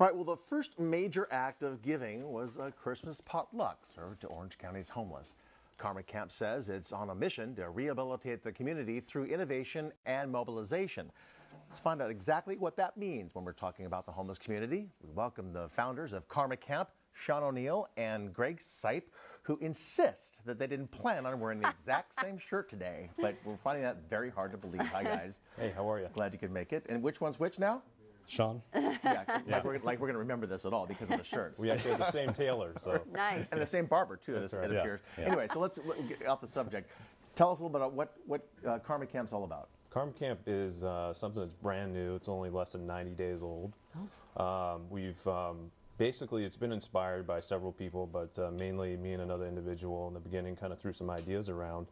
Right, well, the first major act of giving was a Christmas potluck served to Orange County's homeless. Karma Camp says it's on a mission to rehabilitate the community through innovation and mobilization. Let's find out exactly what that means when we're talking about the homeless community. We welcome the founders of Karma Camp, Sean O'Neill and Greg Sipe, who insist that they didn't plan on wearing the exact same shirt today, but we're finding that very hard to believe. Hi, guys. Hey, how are you? Glad you could make it. And which one's which now? Sean. Yeah, like we're going to remember this at all because of the shirts. We actually have the same tailor, so. Nice. And the same barber, too, it appears. Yeah. Anyway, so let's get off the subject. Tell us a little bit about what Karma Camp's all about. Karma Camp is something that's brand new. It's only less than 90 days old. Basically, it's been inspired by several people, but mainly me and another individual in the beginning kind of threw some ideas around.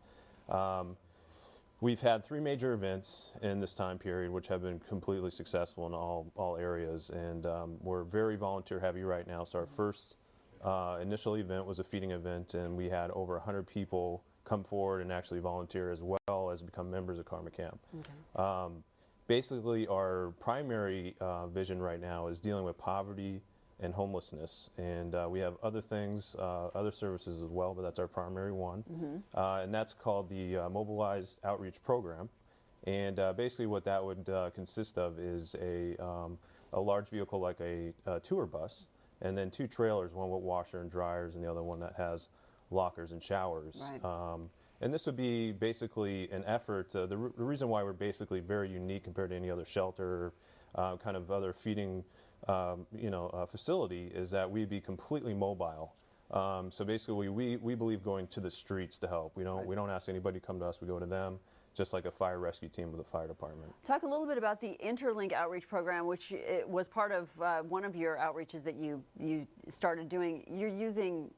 We've had 3 major events in this time period, which have been completely successful in all areas, and we're very volunteer heavy right now. So our first initial event was a feeding event, and we had over 100 people come forward and actually volunteer as well as become members of Karma Camp. Okay. Basically, our primary vision right now is dealing with poverty and homelessness, and we have other things, other services as well, but that's our primary one. And that's called the Mobilized Outreach Program. And basically what that would consist of is a large vehicle like a tour bus, and then 2 trailers, one with washer and dryers and the other one that has lockers and showers. Right. And this would be basically an effort, the reason why we're basically very unique compared to any other shelter, kind of other feeding facility, is that we'd be completely mobile. So basically, we believe going to the streets to help. We don't ask anybody to come to us. We go to them, just like a fire rescue team with the fire department. Talk a little bit about the Interlink Outreach Program, which it was part of one of your outreaches that you started doing. You're using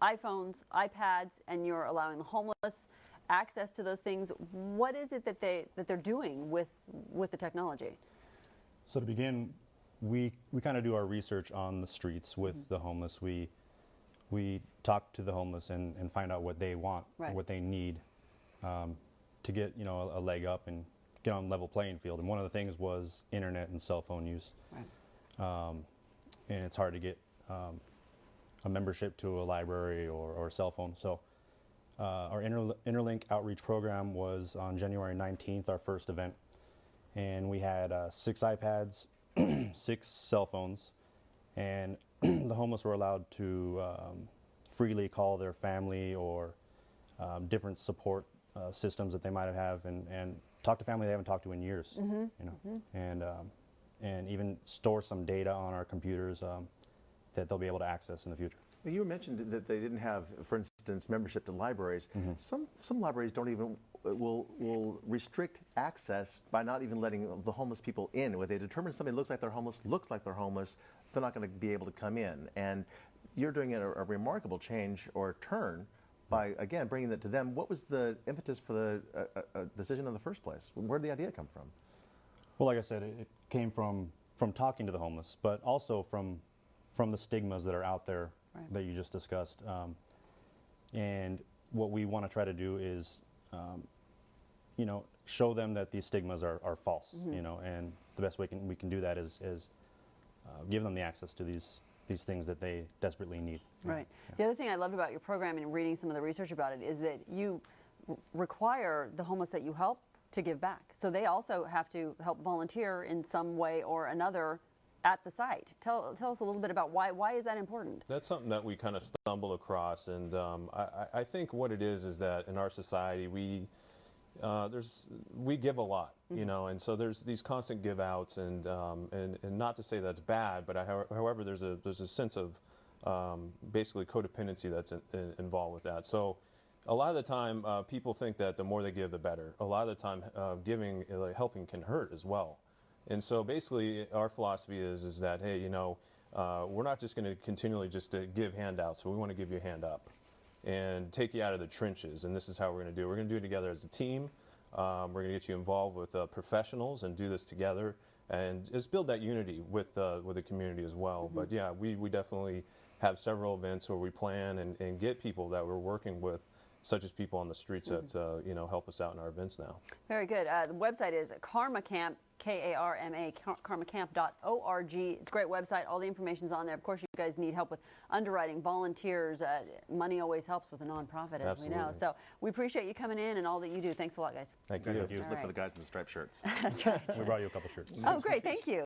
iPhones, iPads, and you're allowing the homeless access to those things. What is it that they're doing with the technology? So to begin, we kind of do our research on the streets with the homeless. We talk to the homeless and find out what they want, right, what they need to get a leg up and get on a level playing field. And one of the things was internet and cell phone use. Right. And it's hard to get a membership to a library or a cell phone. So our Interlink Outreach Program was on January 19th, our first event. And we had 6 iPads, 6 cell phones, and the homeless were allowed to freely call their family or different support systems that they might have and talk to family they haven't talked to in years, and even store some data on our computers that they'll be able to access in the future. Well, you mentioned that they didn't have, for instance, membership to libraries. Some libraries don't even will restrict access by not even letting the homeless people in. When they determine somebody looks like they're homeless, they're not going to be able to come in. And you're doing a remarkable change or turn by, again, bringing that to them. What was the impetus for the decision in the first place? Where did the idea come from? Well, like I said, it came from talking to the homeless, but also from the stigmas that are out there, right, that you just discussed. And what we want to try to do is show them that these stigmas are false, and the best way we can do that is give them the access to these things that they desperately need. Right. Yeah. The other thing I loved about your program and reading some of the research about it is that you require the homeless that you help to give back. So they also have to help volunteer in some way or another at the site. Tell us a little bit about why is that important? That's something that we kind of stumbled across, and I think what it is that in our society we give a lot, and so there's these constant give outs, and not to say that's bad, but however there's a sense of basically codependency that's involved with that. So a lot of the time people think that the more they give, the better. A lot of the time giving, helping can hurt as well. And so basically our philosophy is that, hey, we're not just going to continually just give handouts, but we want to give you a hand up and take you out of the trenches. And this is how we're going to do it. We're going to do it together as a team. We're going to get you involved with professionals and do this together and just build that unity with the community as well. But yeah, we definitely have several events where we plan and get people that we're working with such as people on the streets that you know, help us out in our events now. Very good. The website is Karma Camp, K-A-R-M-A, karmacamp.org. It's a great website. All the information's on there. Of course, you guys need help with underwriting, volunteers. Money always helps with a nonprofit, as we know. Absolutely. So we appreciate you coming in and all that you do. Thanks a lot, guys. Thank you. Just All look for right. the guys in the striped shirts. That's right. We brought you a couple shirts. Oh, great. Thank you.